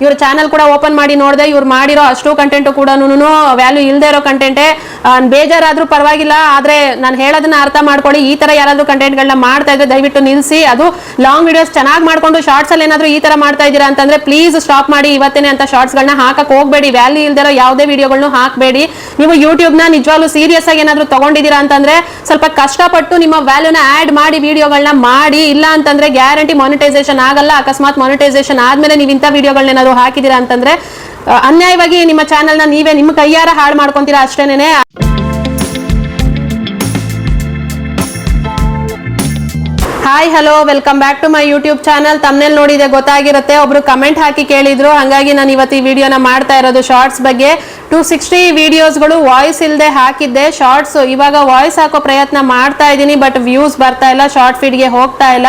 ಇವ್ರ ಚಾನಲ್ ಕೂಡ ಓಪನ್ ಮಾಡಿ ನೋಡಿದೆ, ಇವ್ರು ಮಾಡಿರೋ ಅಷ್ಟು ಕಂಟೆಂಟ್ ಕೂಡ ವ್ಯಾಲ್ಯೂ ಇಲ್ಲದೆ ಇರೋ ಕಂಟೆಂಟೇ. ಬೇಜಾರಾದ್ರೂ ಪರವಾಗಿಲ್ಲ, ಆದ್ರೆ ನಾನು ಹೇಳೋದನ್ನ ಅರ್ಥ ಮಾಡ್ಕೊಳ್ಳಿ. ಈ ತರ ಯಾರಾದ್ರೂ ಕಂಟೆಂಟ್ಗಳನ್ನ ಮಾಡ್ತಾ ಇದ್ರೆ ದಯವಿಟ್ಟು ನಿಲ್ಲಿಸಿ. ಅದು ಲಾಂಗ್ ವಿಡಿಯೋಸ್ ಚೆನ್ನಾಗಿ ಮಾಡ್ಕೊಂಡು ಶಾರ್ಟ್ಸ್ ಅಲ್ಲಿ ಏನಾದ್ರೂ ಈ ತರ ಮಾಡ್ತಾ ಇದ್ದೀರಾ ಅಂತಂದ್ರೆ ಪ್ಲೀಸ್ ಸ್ಟಾಪ್ ಮಾಡಿ. ಇವತ್ತೇನೆ ಅಂತ ಶಾರ್ಟ್ಸ್ ಗಳನ್ನ ಹಾಕಕ್ ಹೋಗ್ಬೇಡಿ. ವ್ಯಾಲ್ಯೂ ಇಲ್ದಿರೋ ಯಾವುದೇ ವಿಡಿಯೋಗಳನ್ನ ಹಾಕಬೇಡಿ. ನೀವು ಯೂಟ್ಯೂಬ್ ನ ನಿಜವಾಗ್ಲೂ ಸೀರಿಯಸ್ ಆಗಿ ಏನಾದ್ರೂ ತಗೊಂಡಿದ್ದೀರಾ ಅಂತಂದ್ರೆ ಸ್ವಲ್ಪ ಕಷ್ಟಪಟ್ಟು ನಿಮ್ಮ ವ್ಯಾಲ್ಯೂನ ಆಡ್ ಮಾಡಿ ವಿಡಿಯೋಗಳನ್ನ ಮಾಡಿ. ಇಲ್ಲ ಅಂತಂದ್ರೆ ಗ್ಯಾರಂಟಿ ಮಾನಿಟೈಸೇಷನ್ ಆಗಲ್ಲ. ಅಕಸ್ಮಾತ್ ಮಾನಿಟೈಸೇಷನ್ ಆದ್ಮೇಲೆ ನೀವು ಇಂಥ ವಿಡಿಯೋಗಳನ್ನ ಏನಾದ್ರು ಹಾಕಿದೀರಾ ಅಂತಂದ್ರೆ ಅನ್ಯಾಯವಾಗಿ ನಿಮ್ಮ ಚಾನೆಲ್ನ ನೀವೇ ನಿಮ್ಮ ಕೈಯಾರ ಹಾಳು ಮಾಡ್ಕೊಂತೀರಾ ಅಷ್ಟೇನೆ. Hi hello, welcome back to my YouTube channel. Thumbnail ನೋಡಿದೆ ಗೊತ್ತಾಗಿರುತ್ತೆ. ಒಬ್ರು ಕಮೆಂಟ್ ಹಾಕಿ ಕೇಳಿದ್ರು, ಹಾಗಾಗಿ ನಾನು ಇವತ್ತು ಈ ವಿಡಿಯೋನ ಮಾಡ್ತಾ ಇರೋದು ಶಾರ್ಟ್ಸ್ ಬಗ್ಗೆ. 260 ವಿಡಿಯೋಸ್ಗಳು ವಾಯ್ಸ್ ಇಲ್ಲದೆ ಹಾಕಿದ್ದೆ ಶಾರ್ಟ್ಸ್. ಇವಾಗ ವಾಯ್ಸ್ ಹಾಕೋ ಪ್ರಯತ್ನ ಮಾಡ್ತಾ ಇದ್ದೀನಿ, ಬಟ್ ವ್ಯೂಸ್ ಬರ್ತಾ ಇಲ್ಲ, ಶಾರ್ಟ್ ಫೀಡ್ಗೆ ಹೋಗ್ತಾ ಇಲ್ಲ.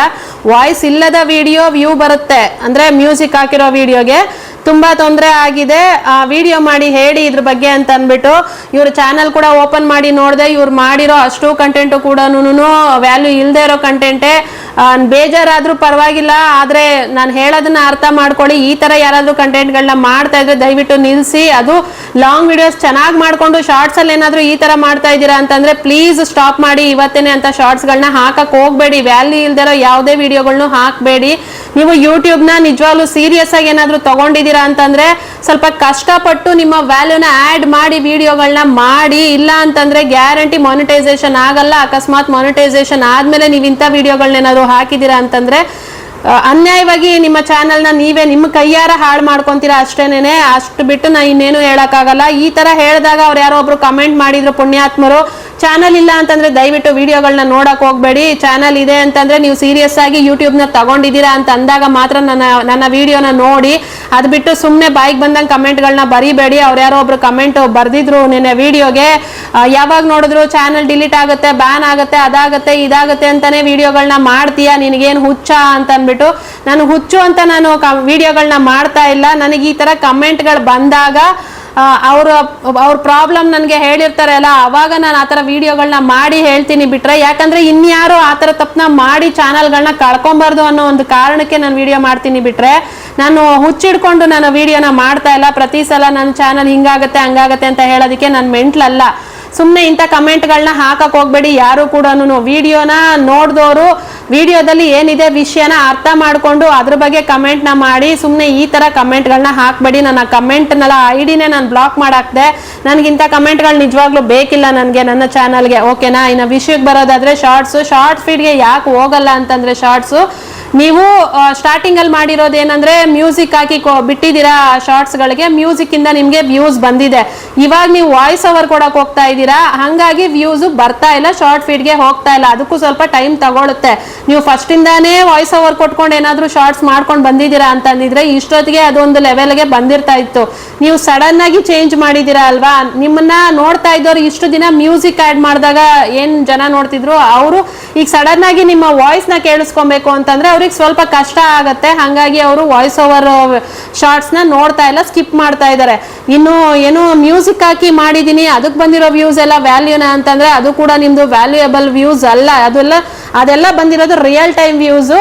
ವಾಯ್ಸ್ ಇಲ್ಲದ ವಿಡಿಯೋ ವ್ಯೂ ಬರುತ್ತೆ, ಅಂದ್ರೆ ಮ್ಯೂಸಿಕ್ ಹಾಕಿರೋ ವಿಡಿಯೋಗೆ ತುಂಬಾ ತೊಂದರೆ ಆಗಿದೆ. ವಿಡಿಯೋ ಮಾಡಿ ಹೇಳಿ ಇದ್ರ ಬಗ್ಗೆ ಅಂತ ಅಂದ್ಬಿಟ್ಟು ಇವ್ರ ಚಾನಲ್ ಕೂಡ ಓಪನ್ ಮಾಡಿ ನೋಡಿದೆ, ಇವ್ರು ಮಾಡಿರೋ ಅಷ್ಟು ಕಂಟೆಂಟ್ ಕೂಡ ವ್ಯಾಲ್ಯೂ ಇಲ್ಲದೆ ಇರೋ ಕಂಟೆಂಟೇ. ಬೇಜಾರಾದ್ರೂ ಪರವಾಗಿಲ್ಲ, ಆದ್ರೆ ನಾನು ಹೇಳೋದನ್ನ ಅರ್ಥ ಮಾಡ್ಕೊಳ್ಳಿ. ಈ ತರ ಯಾರಾದ್ರೂ ಕಂಟೆಂಟ್ಗಳನ್ನ ಮಾಡ್ತಾ ಇದ್ರೆ ದಯವಿಟ್ಟು ನಿಲ್ಲಿಸಿ. ಅದು ಲಾಂಗ್ ವಿಡಿಯೋಸ್ ಚೆನ್ನಾಗಿ ಮಾಡ್ಕೊಂಡು ಶಾರ್ಟ್ಸ್ ಅಲ್ಲಿ ಏನಾದ್ರೂ ಈ ತರ ಮಾಡ್ತಾ ಇದ್ದೀರಾ ಅಂತಂದ್ರೆ ಪ್ಲೀಸ್ ಸ್ಟಾಪ್ ಮಾಡಿ. ಇವತ್ತೇನೆ ಅಂತ ಶಾರ್ಟ್ಸ್ ಗಳನ್ನ ಹಾಕಕ್ ಹೋಗ್ಬೇಡಿ. ವ್ಯಾಲ್ಯೂ ಇಲ್ದಿರೋ ಯಾವುದೇ ವಿಡಿಯೋಗಳನ್ನ ಹಾಕಬೇಡಿ. ನೀವು ಯೂಟ್ಯೂಬ್ ನ ನಿಜವಾಗ್ಲೂ ಸೀರಿಯಸ್ ಆಗಿ ಏನಾದ್ರೂ ತಗೊಂಡಿದ್ದೀರಾ ಅಂತಂದ್ರೆ ಸ್ವಲ್ಪ ಕಷ್ಟಪಟ್ಟು ನಿಮ್ಮ ವ್ಯಾಲ್ಯೂನ ಆಡ್ ಮಾಡಿ ವಿಡಿಯೋಗಳನ್ನ ಮಾಡಿ. ಇಲ್ಲ ಅಂತಂದ್ರೆ ಗ್ಯಾರಂಟಿ ಮಾನಿಟೈಸೇಷನ್ ಆಗಲ್ಲ. ಅಕಸ್ಮಾತ್ ಮಾನಿಟೈಸೇಷನ್ ಆದ್ಮೇಲೆ ನೀವು ಇಂಥ ವಿಡಿಯೋಗಳನ್ನ ಏನಾದ್ರು ಹಾಕಿದೀರಾ ಅಂತಂದ್ರೆ ಅನ್ಯಾಯವಾಗಿ ನಿಮ್ಮ ಚಾನೆಲ್ನ ನೀವೇ ನಿಮ್ಮ ಕೈಯಾರ ಹಾಳು ಮಾಡ್ಕೊಂತೀರಾ ಅಷ್ಟೇನೆ. ಅಷ್ಟು ಬಿಟ್ಟು ನಾ ಇನ್ನೇನು ಹೇಳಕ್ಕಾಗಲ್ಲ. ಈ ತರ ಹೇಳಿದಾಗ ಅವ್ರು ಯಾರೋ ಒಬ್ರು ಕಮೆಂಟ್ ಮಾಡಿದ್ರು ಪುಣ್ಯಾತ್ಮರು, ಚಾನಲ್ ಇಲ್ಲ ಅಂತಂದ್ರೆ ದಯವಿಟ್ಟು ವಿಡಿಯೋಗಳನ್ನ ನೋಡಕ್ ಹೋಗ್ಬೇಡಿ. ಚಾನಲ್ ಇದೆ ಅಂತಂದ್ರೆ ನೀವು ಸೀರಿಯಸ್ ಆಗಿ ಯೂಟ್ಯೂಬ್ ನ ತಗೊಂಡಿದ್ದೀರಾ ಅಂತ ಅಂದಾಗ ಮಾತ್ರ ನನ್ನ ವಿಡಿಯೋನ ನೋಡಿ. ಅದ್ ಬಿಟ್ಟು ಸುಮ್ನೆ ಬಾಯಿಗೆ ಬಂದಂಗೆ ಕಮೆಂಟ್ಗಳನ್ನ ಬರಿಬೇಡಿ. ಅವ್ರು ಯಾರೋ ಒಬ್ರು ಕಮೆಂಟ್ ಬರ್ದಿದ್ರು ನಿನ್ನೆ ವಿಡಿಯೋಗೆ, ಯಾವಾಗ ನೋಡಿದ್ರು ಚಾನಲ್ ಡಿಲೀಟ್ ಆಗುತ್ತೆ, ಬ್ಯಾನ್ ಆಗುತ್ತೆ, ಅದಾಗತ್ತೆ ಇದಾಗತ್ತೆ ಅಂತಾನೆ ವಿಡಿಯೋಗಳನ್ನ ಮಾಡ್ತೀಯಾ, ನಿನಗೇನು ಹುಚ್ಚ ಅಂತ ಅನ್ಬಿಟ್ಟು. ನಾನು ಹುಚ್ಚು ಅಂತ ನಾನು ವಿಡಿಯೋಗಳನ್ನ ಮಾಡ್ತಾ ಇಲ್ಲ. ನನಗೆ ಈ ತರ ಕಮೆಂಟ್ಗಳು ಬಂದಾಗ ಅವ್ರ ಪ್ರಾಬ್ಲಮ್ ನನಗೆ ಹೇಳಿರ್ತಾರೆ ಅಲ್ಲ, ಅವಾಗ ನಾನು ಆತರ ವಿಡಿಯೋಗಳನ್ನ ಮಾಡಿ ಹೇಳ್ತೀನಿ ಬಿಟ್ರೆ, ಯಾಕಂದ್ರೆ ಇನ್ಯಾರು ಆತರ ತಪ್ಪನ ಮಾಡಿ ಚಾನಲ್ಗಳನ್ನ ಕಳ್ಕೊಂಬಾರ್ದು ಅನ್ನೋ ಒಂದು ಕಾರಣಕ್ಕೆ ನಾನು ವಿಡಿಯೋ ಮಾಡ್ತೀನಿ ಬಿಟ್ರೆ ನಾನು ಹುಚ್ಚಿಡ್ಕೊಂಡು ನಾನು ವಿಡಿಯೋನ ಮಾಡ್ತಾ ಇಲ್ಲ. ಪ್ರತಿ ಸಲ ನನ್ನ ಚಾನಲ್ ಹಿಂಗಾಗತ್ತೆ ಹಂಗಾಗತ್ತೆ ಅಂತ ಹೇಳೋದಕ್ಕೆ ನಾನು ಮೆಂಟ್ಲಲ್ಲ. ಸುಮ್ಮನೆ ಇಂಥ ಕಮೆಂಟ್ಗಳನ್ನ ಹಾಕಕ್ ಹೋಗ್ಬೇಡಿ. ಯಾರು ಕೂಡ ವಿಡಿಯೋನ ನೋಡಿದವರು ವಿಡಿಯೋದಲ್ಲಿ ಏನಿದೆ ವಿಷಯನ ಅರ್ಥ ಮಾಡ್ಕೊಂಡು ಅದ್ರ ಬಗ್ಗೆ ಕಮೆಂಟ್ನ ಮಾಡಿ. ಸುಮ್ಮನೆ ಈ ತರ ಕಮೆಂಟ್ಗಳನ್ನ ಹಾಕ್ಬೇಡಿ. ನನ್ನ ಕಮೆಂಟ್ನೆಲ್ಲ ಐಡಿನೇ ನಾನು ಬ್ಲಾಕ್ ಮಾಡಾಕ್ದೆ. ನನಗಿಂಥ ಕಮೆಂಟ್ಗಳು ನಿಜವಾಗ್ಲೂ ಬೇಕಿಲ್ಲ ನನಗೆ, ನನ್ನ ಚಾನಲ್ಗೆ. ಓಕೆನಾ? ಇನ್ನು ವಿಷಯಕ್ಕೆ ಬರೋದಾದ್ರೆ ಶಾರ್ಟ್ ಫೀಡ್ಗೆ ಯಾಕೆ ಹೋಗಲ್ಲ ಅಂತಂದ್ರೆ, ಶಾರ್ಟ್ಸು ನೀವು ಸ್ಟಾರ್ಟಿಂಗ್ ಅಲ್ಲಿ ಮಾಡಿರೋದು ಏನಂದ್ರೆ ಮ್ಯೂಸಿಕ್ ಹಾಕಿ ಬಿಟ್ಟಿದ್ದೀರಾ. ಶಾರ್ಟ್ಸ್ ಗಳಿಗೆ ಮ್ಯೂಸಿಕ್ ಇಂದ ನಿಮ್ಗೆ ವ್ಯೂಸ್ ಬಂದಿದೆ. ಇವಾಗ ನೀವು ವಾಯ್ಸ್ ಓವರ್ ಕೊಡಕ್ ಹೋಗ್ತಾ ಇದ್ದೀರಾ, ಹಂಗಾಗಿ ವ್ಯೂಸ್ ಬರ್ತಾ ಇಲ್ಲ, ಶಾರ್ಟ್ ಫೀಡ್ಗೆ ಹೋಗ್ತಾ ಇಲ್ಲ. ಅದಕ್ಕೂ ಸ್ವಲ್ಪ ಟೈಮ್ ತಗೊಳುತ್ತೆ. ನೀವು ಫಸ್ಟ್ ಇಂದಾನೇ ವಾಯ್ಸ್ ಓವರ್ ಕೊಟ್ಕೊಂಡು ಏನಾದ್ರೂ ಶಾರ್ಟ್ಸ್ ಮಾಡ್ಕೊಂಡು ಬಂದಿದ್ದೀರಾ ಅಂತಂದಿದ್ರೆ ಇಷ್ಟೊತ್ತಿಗೆ ಅದೊಂದು ಲೆವೆಲ್ಗೆ ಬಂದಿರ್ತಾ ಇತ್ತು. ನೀವು ಸಡನ್ ಆಗಿ ಚೇಂಜ್ ಮಾಡಿದೀರಾ ಅಲ್ವಾ. ನಿಮ್ಮನ್ನ ನೋಡ್ತಾ ಇದ್ದವ್ರು ಇಷ್ಟು ದಿನ ಮ್ಯೂಸಿಕ್ ಆಡ್ ಮಾಡಿದಾಗ ಏನ್ ಜನ ನೋಡ್ತಿದ್ರು, ಅವರು ಈಗ ಸಡನ್ ಆಗಿ ನಿಮ್ಮ ವಾಯ್ಸ್ ನ ಕೇಳಿಸ್ಕೊಬೇಕು ಅಂತಂದ್ರೆ ಅವ್ರಿಗೆ ಸ್ವಲ್ಪ ಕಷ್ಟ ಆಗತ್ತೆ. ಹಾಗಾಗಿ ಅವರು ವಾಯ್ಸ್ ಓವರ್ ಶಾರ್ಟ್ಸ್ ನ ನೋಡ್ತಾ ಇಲ್ಲ, ಸ್ಕಿಪ್ ಮಾಡ್ತಾ ಇದ್ದಾರೆ. ಇನ್ನು ಏನು ಮ್ಯೂಸಿಕ್ ಹಾಕಿ ಮಾಡಿದೀನಿ ಅದಕ್ಕೆ ಬಂದಿರೋ ವ್ಯೂಸ್ ಎಲ್ಲ ವ್ಯಾಲ್ಯೂನ ಅಂತಂದ್ರೆ ಅದು ಕೂಡ ನಿಮ್ದು ವ್ಯಾಲ್ಯೂಯಬಲ್ ವ್ಯೂಸ್ ಅಲ್ಲ. ಅದೆಲ್ಲ ಬಂದಿರೋದು ರಿಯಲ್ ಟೈಮ್ ವ್ಯೂಸ್.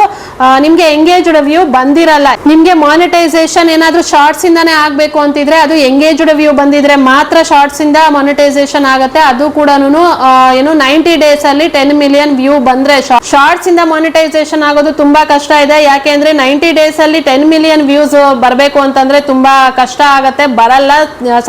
ನಿಮ್ಗೆ ಎಂಗೇಜ್ಡ್ ವ್ಯೂ ಬಂದಿರಲ್ಲ. ನಿಮ್ಗೆ ಮಾನಿಟೈಸೇಷನ್ ಏನಾದ್ರೂ ಶಾರ್ಟ್ಸ್ ಇಂದಾನೆ ಆಗ್ಬೇಕು ಅಂತಿದ್ರೆ ಅದು ಎಂಗೇಜ್ಡ್ ವ್ಯೂ ಬಂದಿದ್ರೆ ಮಾತ್ರ ಶಾರ್ಟ್ಸ್ ಇಂದ ಮಾನಿಟೈಸೇಷನ್ ಆಗುತ್ತೆ. ಅದು ಕೂಡ ಏನು 90 ಡೇಸ್ ಅಲ್ಲಿ 10 ಮಿಲಿಯನ್ ವ್ಯೂ ಬಂದ್ರೆ ಶಾರ್ಟ್ಸ್ ಇಂದ ಮಾನಿಟೈಸೇಷನ್ ಆಗೋದು ತುಂಬಾ ಕಷ್ಟ ಇದೆ. ಯಾಕೆಂದ್ರೆ 90 ಡೇಸ್ ಅಲ್ಲಿ 10 ಮಿಲಿಯನ್ ವ್ಯೂಸ್ ಬರಬೇಕು ಅಂತಂದ್ರೆ ತುಂಬಾ ಕಷ್ಟ ಆಗತ್ತೆ, ಬರಲ್ಲ,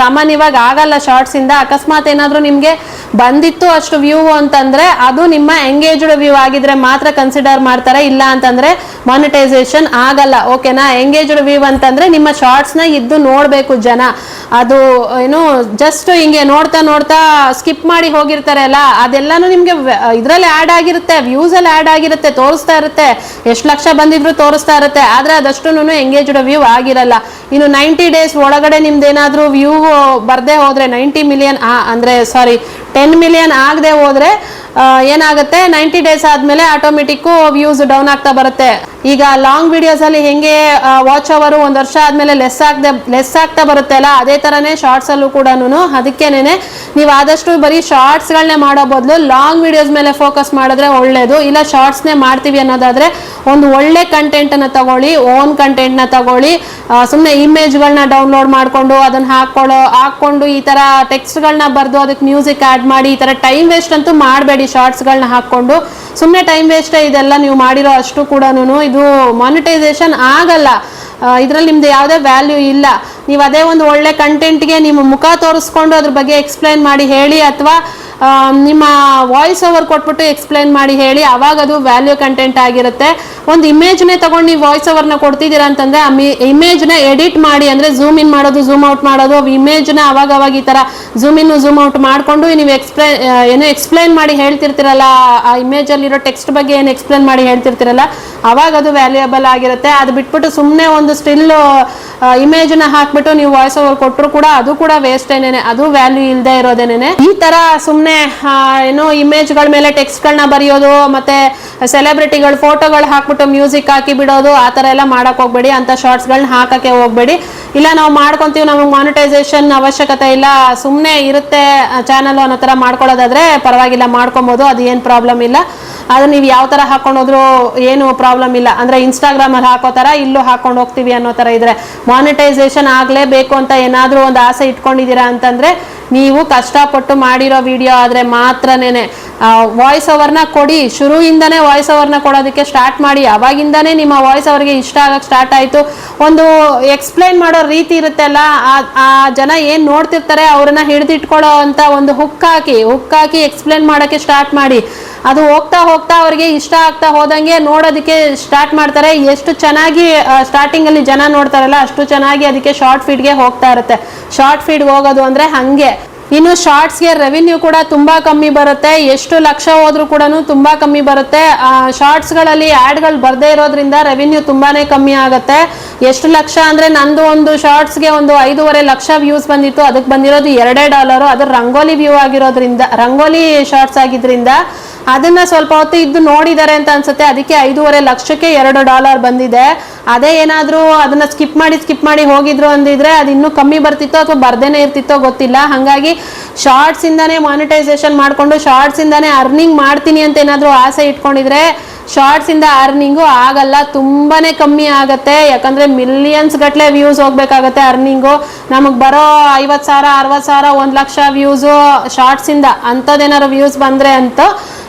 ಸಾಮಾನ್ಯವಾಗಿ ಆಗಲ್ಲ ಶಾರ್ಟ್ಸ್ ಇಂದ. ಅಕಸ್ಮಾತ್ ಏನಾದ್ರೂ ನಿಮ್ಗೆ ಬಂದಿತ್ತು ಅಷ್ಟು ವ್ಯೂ ಅಂತಂದ್ರೆ ಅದು ನಿಮ್ಮ ಎಂಗೇಜ್ಡ್ ವ್ಯೂ ಆಗಿದ್ರೆ ಮಾತ್ರ ಕನ್ಸಿಡರ್ ಮಾಡ್ತಾರೆ. ಇಲ್ಲ ಅಂತಂದ್ರೆ ಮಾನಿಟೈಸೇಷನ್ ಆಗಲ್ಲ. ಓಕೆನಾ? ಎಂಗೇಜ್ಡ್ ವ್ಯೂ ಅಂತಂದ್ರೆ ನಿಮ್ಮ ಶಾರ್ಟ್ಸ್ ನ ಇದ್ದು ನೋಡ್ಬೇಕು ಜನ. ಅದು ಏನು ಜಸ್ಟ್ ಹಿಂಗೆ ನೋಡ್ತಾ ನೋಡ್ತಾ ಸ್ಕಿಪ್ ಮಾಡಿ ಹೋಗಿರ್ತಾರೆ ಅಲ್ಲ, ಅದೆಲ್ಲಾನು ನಿಮ್ಗೆ ಇದ್ರಲ್ಲಿ ಆಡ್ ಆಗಿರುತ್ತೆ, ವ್ಯೂಸ್ ಅಲ್ಲಿ ಆಡ್ ಆಗಿರುತ್ತೆ, ತೋರಿಸ್ತಾ ಇರುತ್ತೆ, ಎಷ್ಟು ಲಕ್ಷ ಬಂದಿದ್ರು ತೋರಿಸ್ತಾ ಇರುತ್ತೆ. ಆದ್ರೆ ಅದಷ್ಟು ಎಂಗೇಜ್ಡ್ ವ್ಯೂ ಆಗಿರಲ್ಲ. ಇನ್ನು 90 ಡೇಸ್ ಒಳಗಡೆ ನಿಮ್ದೇನಾದ್ರೂ ವ್ಯೂ ಬರ್ದೇ ಹೋದ್ರೆ 90 ಮಿಲಿಯನ್ ಅಂದ್ರೆ 10 ಮಿಲಿಯನ್ ಆಗದೆ ಹೋದ್ರೆ ಏನಾಗುತ್ತೆ, 90 ಡೇಸ್ ಆದ್ಮೇಲೆ ಆಟೋಮೆಟಿಕ್ ವ್ಯೂಸ್ ಡೌನ್ ಆಗ್ತಾ ಬರುತ್ತೆ. ಈಗ ಲಾಂಗ್ ವಿಡಿಯೋಸ್ ಅಲ್ಲಿ ಹೆಂಗೆ ವಾಚ್ ಅವರ್ ಒಂದ್ ವರ್ಷ ಆದ್ಮೇಲೆ ಲೆಸ್ ಆಗ್ತಾ ಬರುತ್ತೆ ಅಲ್ಲ, ಅದೇ ತರನೇ ಶಾರ್ಟ್ಸ್ ಅಲ್ಲೂ ಕೂಡ ಅದಕ್ಕೇನೆ ನೀವು ಆದಷ್ಟು ಬರೀ ಶಾರ್ಟ್ಸ್ ಗಳನ್ನೇ ಮಾಡೋ ಬದಲು ಲಾಂಗ್ ವಿಡಿಯೋಸ್ ಮೇಲೆ ಫೋಕಸ್ ಮಾಡಿದ್ರೆ ಒಳ್ಳೇದು. ಇಲ್ಲ ಶಾರ್ಟ್ಸ್ನೇ ಮಾಡ್ತೀವಿ ಅನ್ನೋದಾದ್ರೆ ಒಂದು ಒಳ್ಳೆ ಕಂಟೆಂಟ್ ಅನ್ನ ತಗೊಳ್ಳಿ, ಓನ್ ಕಂಟೆಂಟ್ ನ ತಗೊಳ್ಳಿ. ಸುಮ್ಮನೆ ಇಮೇಜ್ಗಳನ್ನ ಡೌನ್ಲೋಡ್ ಮಾಡ್ಕೊಂಡು ಅದನ್ನ ಹಾಕೊಂಡು ಈ ತರ ಟೆಕ್ಸ್ಟ್ ಗಳನ್ನ ಬರ್ದು ಅದಕ್ಕೆ ಮ್ಯೂಸಿಕ್ ಆಡ್ ಮಾಡಿ ಈ ತರ ಟೈಮ್ ವೇಸ್ಟ್ ಅಂತೂ ಮಾಡಬೇಡಿ. ಶಾರ್ಟ್ಸ್ ಗಳನ್ನ ಹಾಕೊಂಡು ಸುಮ್ಮನೆ ಟೈಮ್ ವೇಸ್ಟ್ ಇದೆಲ್ಲ ನೀವು ಮಾಡಿರೋ ಅಷ್ಟು ಕೂಡ ಇದು ಮಾನಿಟೈಸೇಷನ್ ಆಗಲ್ಲ. ಇದ್ರಲ್ಲಿ ನಿಮ್ದು ಯಾವುದೇ ವ್ಯಾಲ್ಯೂ ಇಲ್ಲ. ನೀವು ಅದೇ ಒಂದು ಒಳ್ಳೆ ಕಂಟೆಂಟ್ಗೆ ನಿಮ್ಮ ಮುಖ ತೋರಿಸ್ಕೊಂಡು ಅದ್ರ ಬಗ್ಗೆ ಎಕ್ಸ್ಪ್ಲೈನ್ ಮಾಡಿ ಹೇಳಿ, ಅಥವಾ ನಿಮ್ಮ ವಾಯ್ಸ್ ಓವರ್ ಕೊಟ್ಬಿಟ್ಟು ಎಕ್ಸ್ಪ್ಲೈನ್ ಮಾಡಿ ಹೇಳಿ, ಅವಾಗ ಅದು ವ್ಯಾಲ್ಯೂ ಕಂಟೆಂಟ್ ಆಗಿರುತ್ತೆ. ಒಂದು ಇಮೇಜ್ನೇ ತಗೊಂಡು ನೀವು ವಾಯ್ಸ್ ಓವರ್ನ ಕೊಡ್ತಿದ್ದೀರಾ ಅಂತಂದ್ರೆ ಆ ಇಮೇಜ್ನ ಎಡಿಟ್ ಮಾಡಿ, ಅಂದ್ರೆ ಝೂಮ್ ಇನ್ ಮಾಡೋದು ಝೂಮ್ ಔಟ್ ಮಾಡೋದು, ಇಮೇಜ್ನ ಅವಾಗ ಈ ತರ ಝೂಮ್ ಇನ್ ಝೂಮ್ ಔಟ್ ಮಾಡ್ಕೊಂಡು ನೀವು ಎಕ್ಸ್ಪ್ಲೈನ್ ಮಾಡಿ ಹೇಳ್ತಿರ್ತಿರಲ್ಲ, ಆ ಇಮೇಜ್ ಅಲ್ಲಿರೋ ಟೆಕ್ಸ್ಟ್ ಬಗ್ಗೆ ಏನು ಎಕ್ಸ್ಪ್ಲೈನ್ ಮಾಡಿ ಹೇಳ್ತಿರ್ತಿರಲ್ಲ, ಅವಾಗ ಅದು ವ್ಯಾಲ್ಯೂಯಬಲ್ ಆಗಿರುತ್ತೆ. ಅದು ಬಿಟ್ಬಿಟ್ಟು ಸುಮ್ಮನೆ ಒಂದು ಸ್ಟಿಲ್ ಇಮೇಜ್ನ ಹಾಕ್ಬಿಟ್ಟು ನೀವು ವಾಯ್ಸ್ ಓವರ್ ಕೊಟ್ಟರು ಕೂಡ ಅದು ಕೂಡ ವೇಸ್ಟ್ ಏನೇನೆ, ಅದು ವ್ಯಾಲ್ಯೂ ಇಲ್ಲದೆ ಇರೋದೇನೆ. ಈ ತರ ಸುಮ್ಮನೆ ಏನೋ ಇಮೇಜ್ಗಳ ಮೇಲೆ ಟೆಕ್ಸ್ಟ್ಗಳನ್ನ ಬರೆಯೋದು, ಮತ್ತೆ ಸೆಲೆಬ್ರಿಟಿಗಳು ಫೋಟೋಗಳು ಹಾಕ್ಬಿಟ್ಟು ಮ್ಯೂಸಿಕ್ ಹಾಕಿ ಬಿಡೋದು, ಆ ತರ ಎಲ್ಲ ಮಾಡಕ್ ಹೋಗ್ಬೇಡಿ. ಅಂತ ಶಾರ್ಟ್ಸ್ಗಳನ್ನ ಹಾಕಕ್ಕೆ ಹೋಗ್ಬೇಡಿ. ಇಲ್ಲ ನಾವು ಮಾಡ್ಕೊಂತೀವಿ, ನಮಗೆ ಮಾನಿಟೈಸೇಷನ್ ಅವಶ್ಯಕತೆ ಇಲ್ಲ, ಸುಮ್ಮನೆ ಇರುತ್ತೆ ಚಾನಲ್ ಅನ್ನೋ ತರ ಮಾಡ್ಕೊಳ್ಳೋದಾದ್ರೆ ಪರವಾಗಿಲ್ಲ, ಮಾಡ್ಕೊಬೋದು, ಅದು ಏನು ಪ್ರಾಬ್ಲಮ್ ಇಲ್ಲ. ಅದು ನೀವು ಯಾವ ತರ ಹಾಕೊಂಡೋದ್ರು ಏನು ಪ್ರಾಬ್ಲಮ್ ಇಲ್ಲ. ಅಂದ್ರೆ ಇನ್ಸ್ಟಾಗ್ರಾಮ್ ಅಲ್ಲಿ ಹಾಕೋ ತರ ಇಲ್ಲೂ ಹಾಕೊಂಡು ಹೋಗ್ತೀವಿ ಅನ್ನೋ ತರ ಇದ್ರೆ, ಮಾನಿಟೈಸೇಷನ್ ಆಗ್ಲೇಬೇಕು ಅಂತ ಏನಾದ್ರೂ ಒಂದು ಆಸೆ ಇಟ್ಕೊಂಡಿದ್ದೀರಾ ಅಂತಂದ್ರೆ ನೀವು ಕಷ್ಟಪಟ್ಟು ಮಾಡಿರೋ ವಿಡಿಯೋ ಆದ್ರೆ ಮಾತ್ರನೇನೆ ವಾಯ್ಸ್ ಓವರ್ನ ಕೊಡಿ. ಶುರುವಿಂದನೇ ವಾಯ್ಸ್ ಓವರ್ನ ಕೊಡೋದಕ್ಕೆ ಸ್ಟಾರ್ಟ್ ಮಾಡಿ. ಅವಾಗಿಂದಾನೇ ನಿಮ್ಮ ವಾಯ್ಸ್ ಓವರ್ಗೆ ಇಷ್ಟ ಆಗಕ್ಕೆ ಸ್ಟಾರ್ಟ್ ಆಯ್ತು. ಒಂದು ಎಕ್ಸ್ಪ್ಲೈನ್ ಮಾಡೋ ರೀತಿ ಇರುತ್ತಲ್ಲ, ಆ ಜನ ಏನ್ ನೋಡ್ತಿರ್ತಾರೆ ಅವ್ರನ್ನ ಹಿಡಿದಿಟ್ಕೊಳ್ಳೋ ಅಂತ ಒಂದು ಹುಕ್ ಹಾಕಿ ಎಕ್ಸ್ಪ್ಲೈನ್ ಮಾಡೋಕ್ಕೆ ಸ್ಟಾರ್ಟ್ ಮಾಡಿ. ಅದು ಹೋಗ್ತಾ ಅವ್ರಿಗೆ ಇಷ್ಟ ಆಗ್ತಾ ಹೋದಂಗೆ ನೋಡೋದಕ್ಕೆ ಸ್ಟಾರ್ಟ್ ಮಾಡ್ತಾರೆ. ಎಷ್ಟು ಚೆನ್ನಾಗಿ ಸ್ಟಾರ್ಟಿಂಗ್ ಅಲ್ಲಿ ಜನ ನೋಡ್ತಾರಲ್ಲ, ಅಷ್ಟು ಚೆನ್ನಾಗಿ ಅದಕ್ಕೆ ಶಾರ್ಟ್ ಫೀಡ್ಗೆ ಹೋಗ್ತಾ ಇರುತ್ತೆ. ಶಾರ್ಟ್ ಫೀಡ್ ಹೋಗೋದು ಅಂದ್ರೆ ಹಂಗೆ. ಇನ್ನು ಶಾರ್ಟ್ಸ್ಗೆ ರೆವಿನ್ಯೂ ಕೂಡ ತುಂಬಾ ಕಮ್ಮಿ ಬರುತ್ತೆ. ಎಷ್ಟು ಲಕ್ಷ ಹೋದ್ರೂ ಕೂಡ ತುಂಬಾ ಕಮ್ಮಿ ಬರುತ್ತೆ. ಶಾರ್ಟ್ಸ್ಗಳಲ್ಲಿ ಆಡ್ಗಳು ಬರ್ದೇ ಇರೋದ್ರಿಂದ ರೆವಿನ್ಯೂ ತುಂಬಾನೇ ಕಮ್ಮಿ ಆಗುತ್ತೆ. ಎಷ್ಟು ಲಕ್ಷ ಅಂದ್ರೆ ನಂದು ಒಂದು ಶಾರ್ಟ್ಸ್ಗೆ ಒಂದು 5.5 ಲಕ್ಷ ವ್ಯೂಸ್ ಬಂದಿತ್ತು. ಅದಕ್ಕೆ ಬಂದಿರೋದು $2. ಅದು ರಂಗೋಲಿ ವ್ಯೂ ಆಗಿರೋದ್ರಿಂದ, ರಂಗೋಲಿ ಶಾರ್ಟ್ಸ್ ಆಗಿದ್ರಿಂದ ಅದನ್ನ ಸ್ವಲ್ಪ ಹೊತ್ತು ಇದ್ದು ನೋಡಿದ್ದಾರೆ ಅಂತ ಅನ್ಸುತ್ತೆ. ಅದಕ್ಕೆ 5.5 ಲಕ್ಷಕ್ಕೆ $2 ಬಂದಿದೆ. ಅದೇ ಏನಾದ್ರೂ ಅದನ್ನ ಸ್ಕಿಪ್ ಮಾಡಿ ಹೋಗಿದ್ರು ಅಂದಿದ್ರೆ ಅದು ಇನ್ನೂ ಕಮ್ಮಿ ಬರ್ತಿತ್ತೋ ಅಥವಾ ಬರ್ದೇನೆ ಇರ್ತಿತ್ತೋ ಗೊತ್ತಿಲ್ಲ. ಹಾಗಾಗಿ ಶಾರ್ಟ್ಸ್ ಇಂದಾನೇ ಮಾನಿಟೈಸೇಷನ್ ಮಾಡ್ಕೊಂಡು ಶಾರ್ಟ್ಸ್ ಇಂದಾನೇ ಅರ್ನಿಂಗ್ ಮಾಡ್ತೀನಿ ಅಂತ ಏನಾದ್ರೂ ಆಸೆ ಇಟ್ಕೊಂಡಿದ್ರೆ ಶಾರ್ಟ್ಸ್ ಇಂದ ಅರ್ನಿಂಗು ಆಗಲ್ಲ, ತುಂಬಾನೇ ಕಮ್ಮಿ ಆಗತ್ತೆ. ಯಾಕಂದ್ರೆ ಮಿಲಿಯನ್ಸ್ ಗಟ್ಲೆ ವ್ಯೂಸ್ ಹೋಗ್ಬೇಕಾಗತ್ತೆ ಅರ್ನಿಂಗು. ನಮಗ್ ಬರೋ 50,000 60,000 1 ಲಕ್ಷ ವ್ಯೂಸು ಶಾರ್ಟ್ಸ್ ಇಂದ ಅಂತದೇನಾದ್ರು ವ್ಯೂಸ್ ಬಂದ್ರೆ ಅಂತ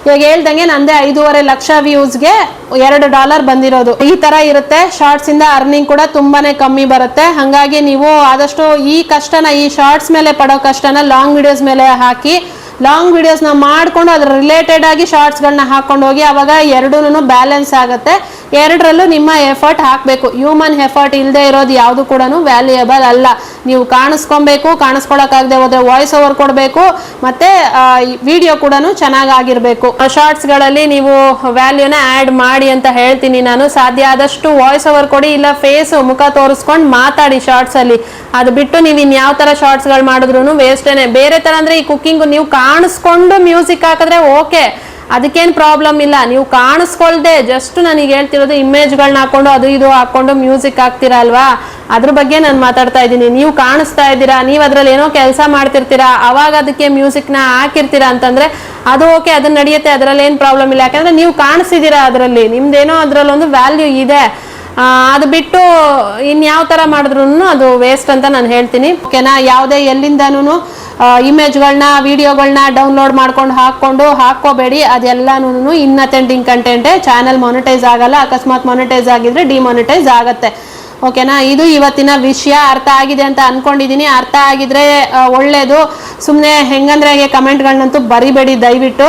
ಇವಾಗ ಹೇಳ್ದಂಗೆ ನಂದೇ 5.5 ಲಕ್ಷ ವ್ಯೂಸ್ಗೆ $2 ಬಂದಿರೋದು. ಈ ತರ ಇರುತ್ತೆ. ಶಾರ್ಟ್ಸ್ ಇಂದ ಅರ್ನಿಂಗ್ ಕೂಡ ತುಂಬಾನೇ ಕಮ್ಮಿ ಬರುತ್ತೆ. ಹಾಗಾಗಿ ನೀವು ಆದಷ್ಟು ಈ ಕಷ್ಟನ, ಈ ಶಾರ್ಟ್ಸ್ ಮೇಲೆ ಪಡೋ ಕಷ್ಟನ ಲಾಂಗ್ ವಿಡಿಯೋಸ್ ಮೇಲೆ ಹಾಕಿ, ಲಾಂಗ್ ವಿಡಿಯೋಸ್ನ ಮಾಡ್ಕೊಂಡು ಅದ್ರ ರಿಲೇಟೆಡ್ ಆಗಿ ಶಾರ್ಟ್ಸ್ಗಳನ್ನ ಹಾಕೊಂಡು ಹೋಗಿ. ಅವಾಗ ಎರಡೂ ಬ್ಯಾಲೆನ್ಸ್ ಆಗುತ್ತೆ. ಎರಡರಲ್ಲೂ ನಿಮ್ಮ ಎಫರ್ಟ್ ಹಾಕಬೇಕು. ಹ್ಯೂಮನ್ ಎಫರ್ಟ್ ಇಲ್ಲದೆ ಇರೋದು ಯಾವುದು ಕೂಡ ವ್ಯಾಲ್ಯೂಯಬಲ್ ಅಲ್ಲ. ನೀವು ಕಾಣಿಸ್ಕೊಬೇಕು, ಕಾಣಿಸ್ಕೊಳಕ್ಕಾಗದೆ ಹೋದ್ರೆ ವಾಯ್ಸ್ ಓವರ್ ಕೊಡಬೇಕು, ಮತ್ತೆ ವಿಡಿಯೋ ಕೂಡ ಚೆನ್ನಾಗಿರ್ಬೇಕು. ಶಾರ್ಟ್ಸ್ಗಳಲ್ಲಿ ನೀವು ವ್ಯಾಲ್ಯೂನ ಆ್ಯಡ್ ಮಾಡಿ ಅಂತ ಹೇಳ್ತೀನಿ ನಾನು. ಸಾಧ್ಯ ಆದಷ್ಟು ವಾಯ್ಸ್ ಓವರ್ ಕೊಡಿ, ಇಲ್ಲ ಫೇಸ್ ಮುಖ ತೋರಿಸ್ಕೊಂಡು ಮಾತಾಡಿ ಶಾರ್ಟ್ಸ್ ಅಲ್ಲಿ. ಅದು ಬಿಟ್ಟು ನೀವು ಇನ್ಯಾವ ತರ ಶಾರ್ಟ್ಸ್ಗಳು ಮಾಡಿದ್ರು ವೇಸ್ಟೇನೆ. ಬೇರೆ ತರ ಅಂದ್ರೆ ಈ ಕುಕ್ಕಿಂಗ್ ನೀವು ಕಾಣಿಸ್ಕೊಂಡು ಮ್ಯೂಸಿಕ್ ಹಾಕಿದ್ರೆ ಓಕೆ, ಅದಕ್ಕೇನು ಪ್ರಾಬ್ಲಮ್ ಇಲ್ಲ. ನೀವು ಕಾಣಿಸ್ಕೊಳ್ದೆ ಜಸ್ಟ್ ನನಗೆ ಹೇಳ್ತಿರೋದು ಇಮೇಜ್ಗಳನ್ನ ಹಾಕೊಂಡು ಅದು ಇದು ಹಾಕೊಂಡು ಮ್ಯೂಸಿಕ್ ಹಾಕ್ತೀರಾ ಅಲ್ವಾ, ಅದ್ರ ಬಗ್ಗೆ ನಾನು ಮಾತಾಡ್ತಾ ಇದ್ದೀನಿ. ನೀವು ಕಾಣಿಸ್ತಾ ಇದ್ದೀರಾ, ನೀವು ಅದ್ರಲ್ಲಿ ಏನೋ ಕೆಲಸ ಮಾಡ್ತಿರ್ತೀರಾ, ಅವಾಗ ಅದಕ್ಕೆ ಮ್ಯೂಸಿಕ್ನ ಹಾಕಿರ್ತೀರಾ ಅಂತಂದ್ರೆ ಅದು ಓಕೆ, ಅದನ್ನ ನಡೆಯುತ್ತೆ, ಅದರಲ್ಲಿ ಏನು ಪ್ರಾಬ್ಲಮ್ ಇಲ್ಲ. ಯಾಕಂದ್ರೆ ನೀವು ಕಾಣಿಸ್ತಿದ್ದೀರಾ, ಅದರಲ್ಲಿ ನಿಮ್ದೇನೋ ಅದ್ರಲ್ಲಿ ಒಂದು ವ್ಯಾಲ್ಯೂ ಇದೆ. ಅದು ಬಿಟ್ಟು ಇನ್ಯಾವ ತರ ಮಾಡಿದ್ರು ಅದು ವೇಸ್ಟ್ ಅಂತ ನಾನು ಹೇಳ್ತೀನಿ. ಓಕೆನಾ? ಯಾವುದೇ ಎಲ್ಲಿಂದನೂ ಇಮೇಜ್ಗಳನ್ನ ವಿಡಿಯೋಗಳನ್ನ ಡೌನ್ಲೋಡ್ ಮಾಡ್ಕೊಂಡು ಹಾಕೋಬೇಡಿ. ಅದೆಲ್ಲನೂ ಇನ್ಅಥೆಂಟಿಕ್ ಕಂಟೆಂಟೇ. ಚಾನಲ್ ಮಾನಿಟೈಸ್ ಆಗಲ್ಲ. ಅಕಸ್ಮಾತ್ ಮಾನಿಟೈಸ್ ಆಗಿದ್ರೆ ಡಿಮಾನಿಟೈಸ್ ಆಗತ್ತೆ. ಓಕೆನಾ? ಇದು ಇವತ್ತಿನ ವಿಷಯ. ಅರ್ಥ ಆಗಿದೆ ಅಂತ ಅನ್ಕೊಂಡಿದೀನಿ. ಅರ್ಥ ಆಗಿದ್ರೆ ಒಳ್ಳೇದು. ಸುಮ್ಮನೆ ಹೆಂಗಂದ್ರೆ ಹಾಗೆ ಕಮೆಂಟ್ಗಳನ್ನಂತೂ ಬರಿಬೇಡಿ ದಯವಿಟ್ಟು.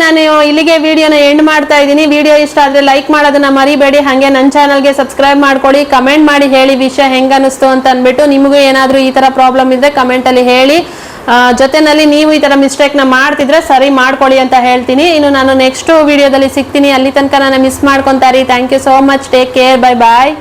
ನಾನು ಇಲ್ಲಿಗೆ ವಿಡಿಯೋನ ಎಂಡ್ ಮಾಡ್ತಾ ಇದ್ದೀನಿ. ವಿಡಿಯೋ ಇಷ್ಟ ಆದ್ರೆ ಲೈಕ್ ಮಾಡೋದನ್ನ ಮರಿಬೇಡಿ. ಹಾಗೆ ನನ್ನ ಚಾನಲ್ಗೆ ಸಬ್ಸ್ಕ್ರೈಬ್ ಮಾಡ್ಕೊಳ್ಳಿ. ಕಮೆಂಟ್ ಮಾಡಿ ಹೇಳಿ ವಿಷಯ ಹೆಂಗ ಅನಿಸ್ತು ಅಂತ ಅನ್ಬಿಟ್ಟು. ನಿಮಗೂ ಏನಾದ್ರೂ ಈ ತರ ಪ್ರಾಬ್ಲಮ್ ಇದ್ರೆ ಕಮೆಂಟ್ ಅಲ್ಲಿ ಹೇಳಿ. ಜೊತೆನಲ್ಲಿ ನೀವು ಈ ತರ ಮಿಸ್ಟೇಕ್ ನ ಮಾಡ್ತಿದ್ರೆ ಸರಿ ಮಾಡ್ಕೊಳ್ಳಿ ಅಂತ ಹೇಳ್ತೀನಿ. ಇನ್ನು ನಾನು ನೆಕ್ಸ್ಟ್ ವಿಡಿಯೋದಲ್ಲಿ ಸಿಗ್ತೀನಿ. ಅಲ್ಲಿ ತನಕ ನಾನು ಮಿಸ್ ಮಾಡ್ಕೊಂತಾರಿ. Thank you so much. Take care. Bye bye.